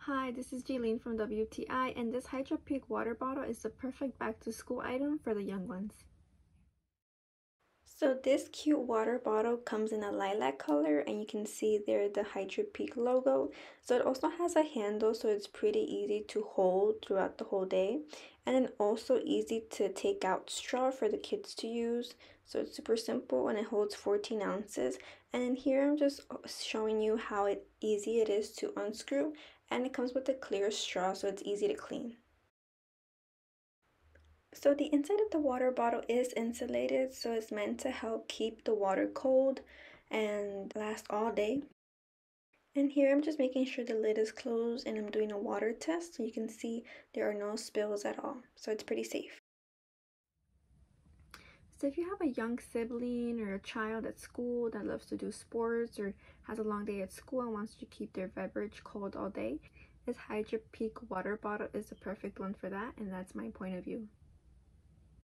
Hi, this is Jaylene from WTI, and this Hydrapeak water bottle is the perfect back-to-school item for the young ones. So this cute water bottle comes in a lilac color, and you can see there the Hydrapeak logo. So it also has a handle, so it's pretty easy to hold throughout the whole day, and then also easy to take out straw for the kids to use. So it's super simple, and it holds 14 ounces. And then here I'm just showing you how easy it is to unscrew, and it comes with a clear straw, so it's easy to clean. So the inside of the water bottle is insulated, so it's meant to help keep the water cold and last all day. And here I'm just making sure the lid is closed, and I'm doing a water test so you can see there are no spills at all. So it's pretty safe. So if you have a young sibling or a child at school that loves to do sports or has a long day at school and wants to keep their beverage cold all day, this Hydrapeak water bottle is the perfect one for that, and that's my point of view.